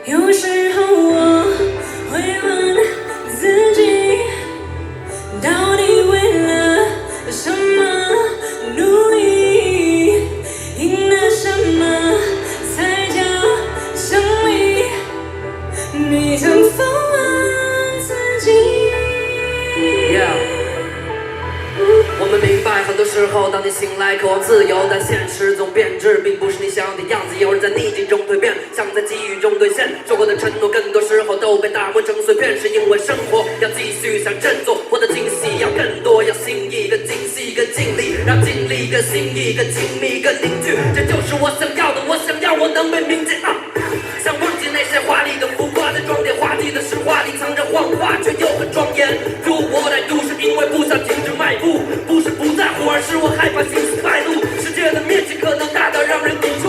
有时候我会问自己，到底为了什么努力？赢得什么才叫胜利？你曾否问自己？ 我们明白，很多时候，当你醒来，渴望自由，但现实总变质，并不是你想要的样子。有人在逆境中蜕变，想在机遇中兑现，说过的承诺，更多时候都被打磨成碎片。是因为生活要继续想振作，活得惊喜要更多，要心意更精细更尽力，让尽力更心意更亲密更凝聚。这就是我想要的，我想要我能被铭记啊！想忘记那些华丽的浮夸的装点，滑稽的实话里藏着谎话，却又很庄严。Do what I do，是因为不想停止迈步。不是不在乎，而是我害怕心思败露。世界的面积可能大到让人抵触。